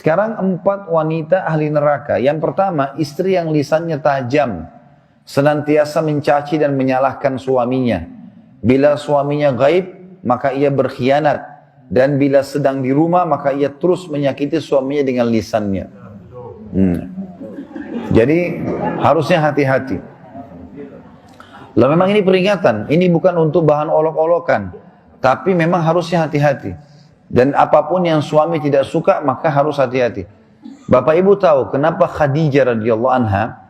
Sekarang 4 wanita ahli neraka. Yang pertama, istri yang lisannya tajam, senantiasa mencaci dan menyalahkan suaminya. Bila suaminya gaib, maka ia berkhianat. Dan bila sedang di rumah, maka ia terus menyakiti suaminya dengan lisannya. Jadi harusnya hati-hati. Lah memang ini peringatan, ini bukan untuk bahan olok-olokan, tapi memang harusnya hati-hati. Dan apapun yang suami tidak suka, maka harus hati-hati. Bapak Ibu tahu kenapa Khadijah radhiyallahu anha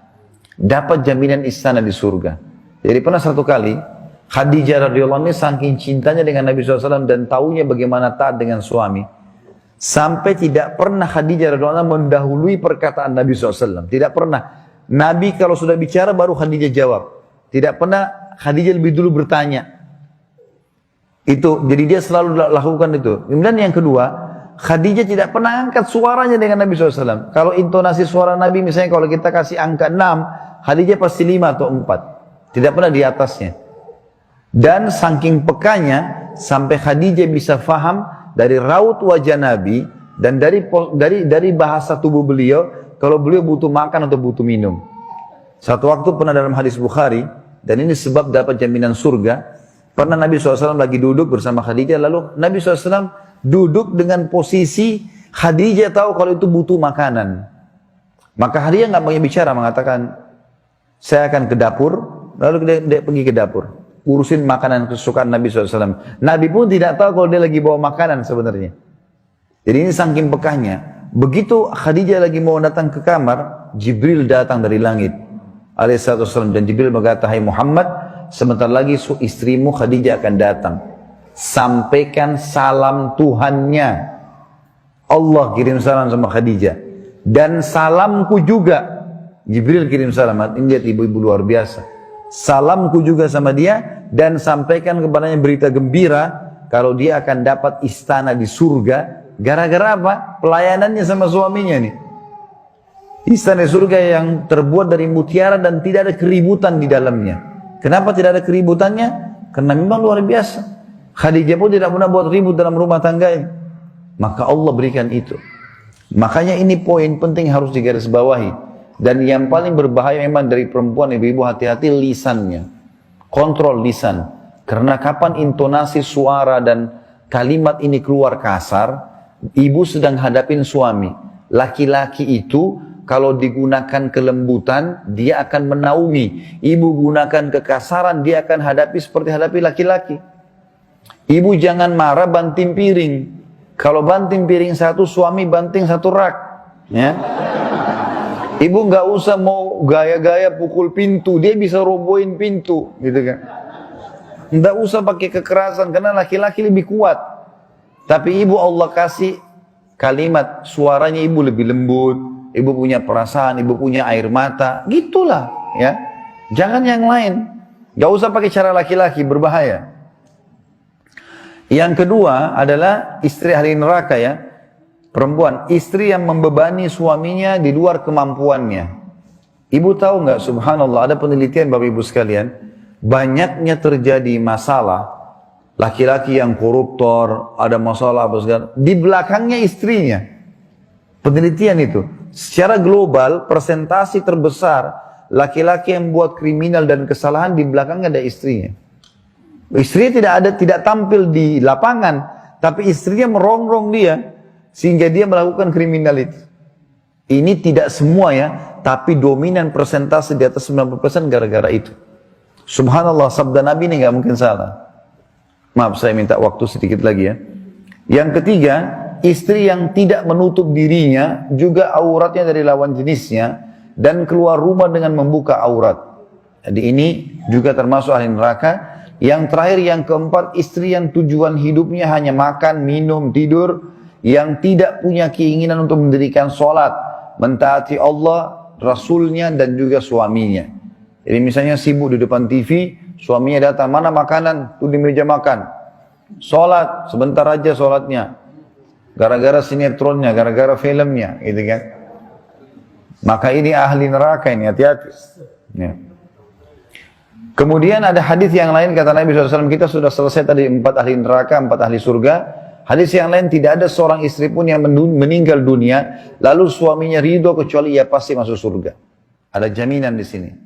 dapat jaminan istana di surga. Jadi pernah satu kali Khadijah radhiyallahu anha saking cintanya dengan Nabi SAW dan taunya bagaimana taat dengan suami, sampai tidak pernah Khadijah radhiyallahu anha mendahului perkataan Nabi SAW. Tidak pernah. Nabi kalau sudah bicara baru Khadijah jawab. Tidak pernah Khadijah lebih dulu bertanya. Itu, jadi dia selalu lakukan itu. Kemudian yang kedua, Khadijah tidak pernah angkat suaranya dengan Nabi SAW. Kalau intonasi suara Nabi, misalnya kalau kita kasih angka 6, Khadijah pasti 5 atau 4. Tidak pernah di atasnya. Dan saking pekanya, sampai Khadijah bisa faham dari raut wajah Nabi, dan dari bahasa tubuh beliau, kalau beliau butuh makan atau butuh minum. Satu waktu pernah dalam hadis Bukhari, dan ini sebab dapat jaminan surga, pernah Nabi SAW lagi duduk bersama Khadijah, lalu Nabi SAW duduk dengan posisi Khadijah tahu kalau itu butuh makanan. Maka Khadijah nggak banyak bicara, mengatakan, saya akan ke dapur, lalu dia pergi ke dapur, urusin makanan kesukaan Nabi SAW. Nabi pun tidak tahu kalau dia lagi bawa makanan sebenarnya. Jadi ini saking pekahnya. Begitu Khadijah lagi mau datang ke kamar, Jibril datang dari langit, alaihissalam, dan Jibril berkata, hai Muhammad, sebentar lagi istrimu Khadijah akan datang. Sampaikan salam Tuhannya. Allah kirim salam sama Khadijah. Dan salamku juga. Jibril kirim salam. Ini lihat ibu-ibu luar biasa. Salamku juga sama dia. Dan sampaikan kepadanya berita gembira. Kalau dia akan dapat istana di surga. Gara-gara apa? Pelayanannya sama suaminya nih. Istana surga yang terbuat dari mutiara dan tidak ada keributan di dalamnya. Kenapa tidak ada keributannya? Karena memang luar biasa. Khadijah pun tidak pernah buat ribut dalam rumah tangga ini. Maka Allah berikan itu. Makanya ini poin penting harus digarisbawahi. Dan yang paling berbahaya memang dari perempuan, ibu-ibu hati-hati lisannya. Kontrol lisan. Karena kapan intonasi suara dan kalimat ini keluar kasar, ibu sedang hadapin suami. Laki-laki itu kalau digunakan kelembutan, dia akan menaungi. Ibu gunakan kekasaran, dia akan hadapi seperti hadapi laki-laki. Ibu jangan marah banting piring. Kalau banting piring satu, suami banting satu rak. Ya. Ibu nggak usah mau gaya-gaya pukul pintu, dia bisa robohin pintu, gitu kan. Nggak usah pakai kekerasan, karena laki-laki lebih kuat. Tapi ibu Allah kasih kalimat, suaranya ibu lebih lembut. Ibu punya perasaan, ibu punya air mata, gitulah ya. Jangan yang lain. Gak usah pakai cara laki-laki, berbahaya. Yang kedua adalah istri ahli neraka ya. Perempuan, istri yang membebani suaminya di luar kemampuannya. Ibu tahu nggak, subhanallah, ada penelitian Bapak Ibu sekalian, banyaknya terjadi masalah laki-laki yang koruptor, ada masalah apa segala, di belakangnya istrinya. Penelitian itu. Secara global, persentasi terbesar laki-laki yang buat kriminal dan kesalahan di belakangnya ada istrinya. Istrinya tidak tampil di lapangan, tapi istrinya merongrong dia sehingga dia melakukan kriminal itu. Ini tidak semua ya, tapi dominan persentase di atas 90% gara-gara itu. Subhanallah, sabda Nabi ini nggak mungkin salah. Maaf, saya minta waktu sedikit lagi ya. Yang ketiga, istri yang tidak menutup dirinya, juga auratnya dari lawan jenisnya, dan keluar rumah dengan membuka aurat. Jadi ini juga termasuk ahli neraka. Yang terakhir, yang keempat, istri yang tujuan hidupnya hanya makan, minum, tidur, yang tidak punya keinginan untuk mendirikan sholat, mentaati Allah, Rasulnya, dan juga suaminya. Jadi misalnya sibuk di depan TV, suaminya datang, mana makanan? Tuh di meja makan. Sholat, sebentar aja sholatnya. Gara-gara sinetronnya, gara-gara filmnya, gitu kan. Maka ini ahli neraka ini, hati-hati. Ya. Kemudian ada hadis yang lain, kata Nabi SAW, kita sudah selesai tadi 4 ahli neraka, 4 ahli surga. Hadis yang lain, tidak ada seorang istri pun yang meninggal dunia, lalu suaminya ridho kecuali ia pasti masuk surga. Ada jaminan di sini.